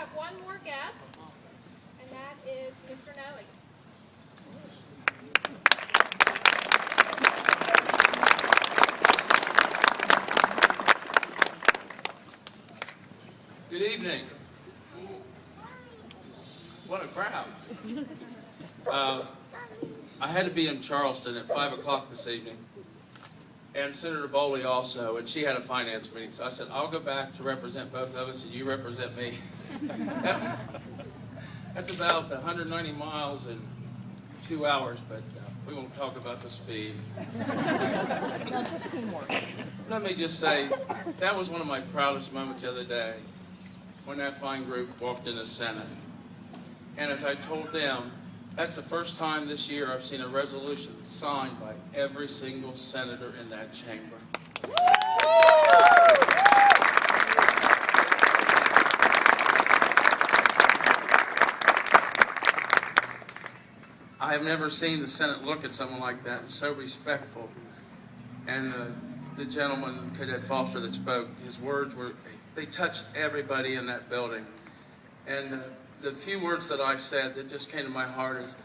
have one more guest, and that is Mr. Nelly. Good evening. What a crowd. I had to be in Charleston at 5 o'clock this evening, and Senator Bowley also, and she had a finance meeting, so I said, I'll go back to represent both of us, and you represent me. That's about 190 miles in 2 hours, but we won't talk about the speed. No, just teamwork. Let me just say, that was one of my proudest moments the other day, when that fine group walked in the Senate. And as I told them, that's the first time this year I've seen a resolution signed by every single senator in that chamber. I have never seen the Senate look at someone like that and so respectful. And the gentleman, Cadet Foster, that spoke, his words were, they touched everybody in that building. And the few words that I said that just came to my heart is,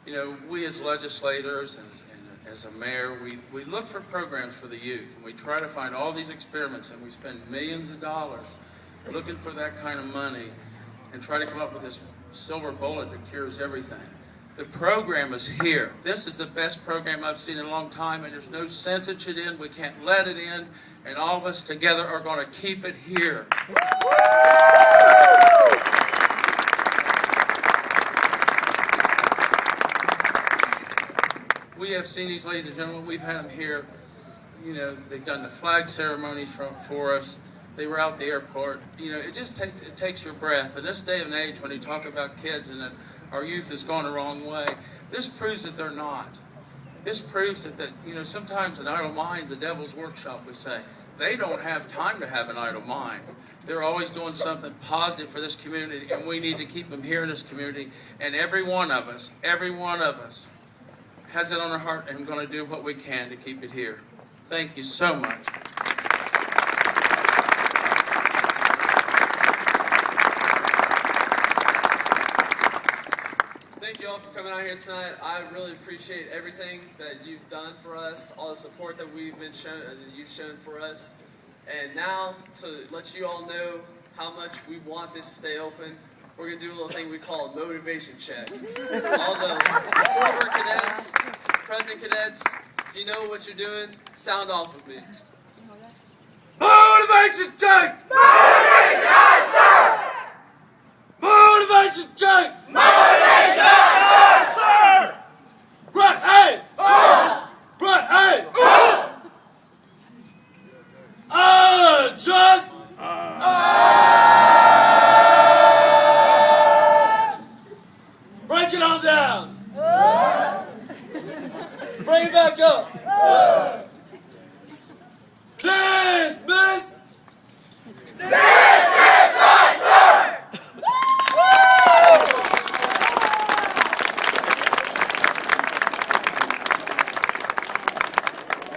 you know, we as legislators and as a mayor, we look for programs for the youth, and we try to find all these experiments, and we spend millions of dollars looking for that kind of money and try to come up with this silver bullet that cures everything. The program is here. This is the best program I've seen in a long time, and there's no sense it should end. We can't let it end, and all of us together are going to keep it here. We have seen these, ladies and gentlemen. We've had them here. You know, they've done the flag ceremonies for us. They were out at the airport. You know, it just takes your breath. In this day and age, when you talk about kids and that our youth is going the wrong way, this proves that they're not. This proves that you know, sometimes an idle mind's the devil's workshop, we say. They don't have time to have an idle mind. They're always doing something positive for this community, and we need to keep them here in this community. And every one of us has it on our heart, and we're going to do what we can to keep it here. Thank you so much. Thank you all for coming out here tonight. I really appreciate everything that you've done for us, all the support that we've been shown, that you've shown for us. And now, to let you all know how much we want this to stay open, we're going to do a little thing we call a motivation check. All the former cadets, present cadets, if you know what you're doing, sound off with me. Motivation check! Motivation check, sir! Motivation check! Motivation check, sir! Right, hey! Right, hey! Just break it on down. Bring it back up. Dismiss. Dismiss, right, sir.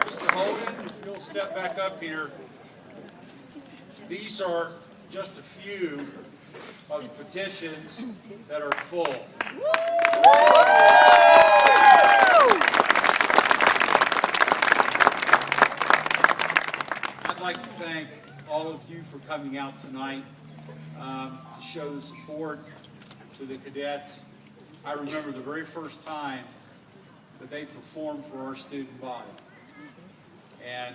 Mr. Holden, if you'll step back up here. These are just a few of the petitions that are full. I'd like to thank all of you for coming out tonight to show the support to the cadets. I remember the very first time that they performed for our student body. And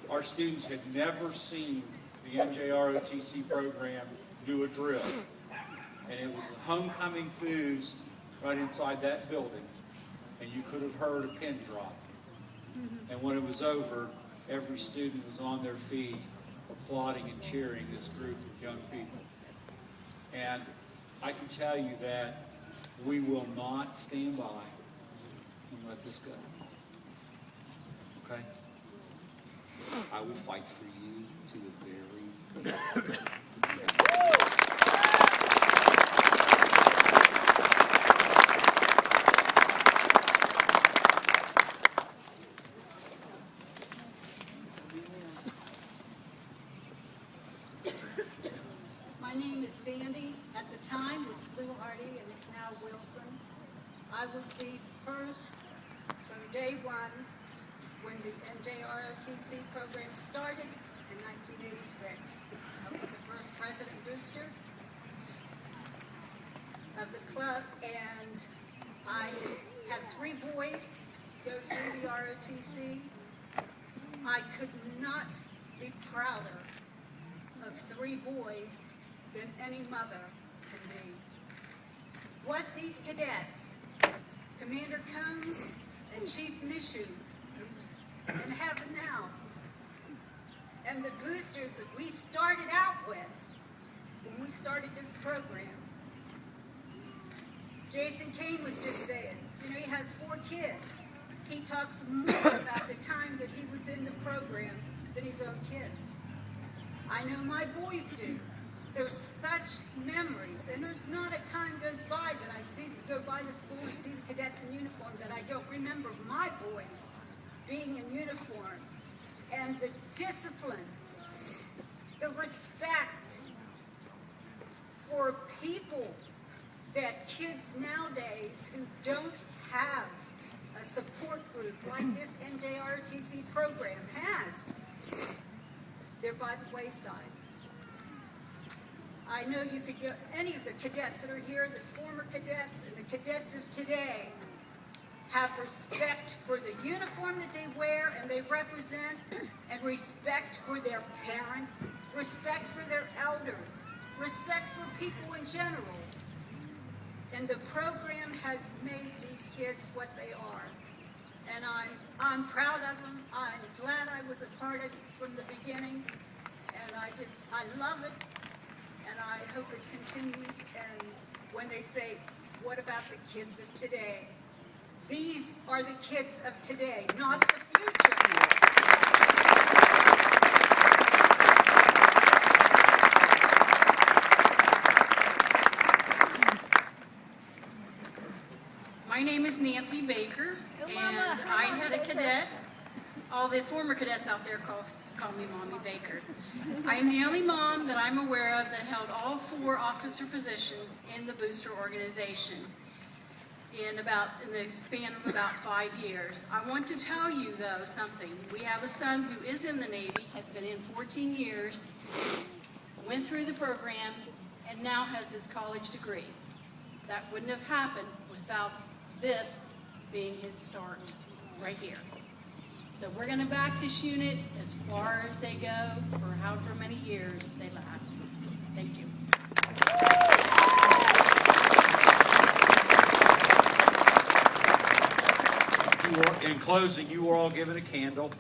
our students had never seen the NJROTC program do a drill. And it was the homecoming Phs right inside that building. And you could have heard a pin drop. And when it was over, every student was on their feet applauding and cheering this group of young people. And I can tell you that we will not stand by and let this go. Okay? I will fight for you to the very end. My name is Sam Sandy at the time was foolhardy, and it's now Wilson. I was the first from day one when the NJROTC program started in 1986. I was the first president booster of the club, and I had 3 boys go through the ROTC. I could not be prouder of 3 boys than any mother can be. What these cadets, Commander Combs and Chief Mishu, who's in heaven now, and the boosters that we started out with when we started this program. Jason Kane was just saying, you know, he has 4 kids. He talks more about the time that he was in the program than his own kids. I know my boys do. There's such memories, and there's not a time goes by that I go by the school and see the cadets in uniform that I don't remember my boys being in uniform. And the discipline, the respect for people that kids nowadays who don't have a support group like this NJROTC program has, they're by the wayside. I know you could go, any of the cadets that are here, the former cadets and the cadets of today, have respect for the uniform that they wear and they represent, and respect for their parents, respect for their elders, respect for people in general. And the program has made these kids what they are. And I'm proud of them. I'm glad I was a part of it from the beginning. And I love it. And I hope it continues. And when they say, what about the kids of today? These are the kids of today, not the future. My name is Nancy Baker, and I had a cadet. All the former cadets out there call me Mommy Baker. I am the only mom that I'm aware of that held all 4 officer positions in the booster organization in the span of about 5 years. I want to tell you, though, something. We have a son who is in the Navy, has been in 14 years, went through the program, and now has his college degree. That wouldn't have happened without this being his start right here. So we're going to back this unit as far as they go for however many years they last. Thank you. In closing, you were all given a candle.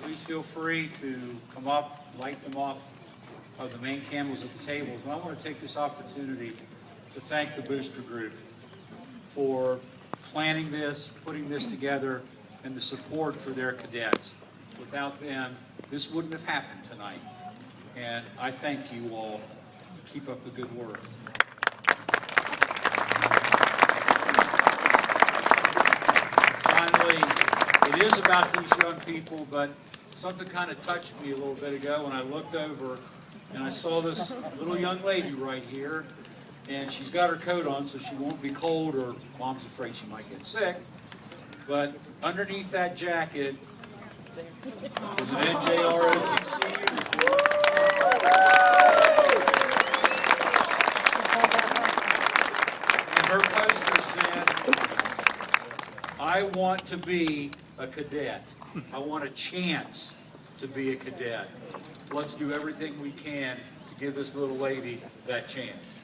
Please feel free to come up, light them off of the main candles at the tables. And I want to take this opportunity to thank the booster group for planning this, putting this together, and the support for their cadets. Without them, this wouldn't have happened tonight. And I thank you all. Keep up the good work. Finally, it is about these young people, but something kind of touched me a little bit ago when I looked over and I saw this little young lady right here, and she's got her coat on so she won't be cold, or Mom's afraid she might get sick. But underneath that jacket is an NJROTC uniform. And her poster said, I want to be a cadet. I want a chance to be a cadet. Let's do everything we can to give this little lady that chance.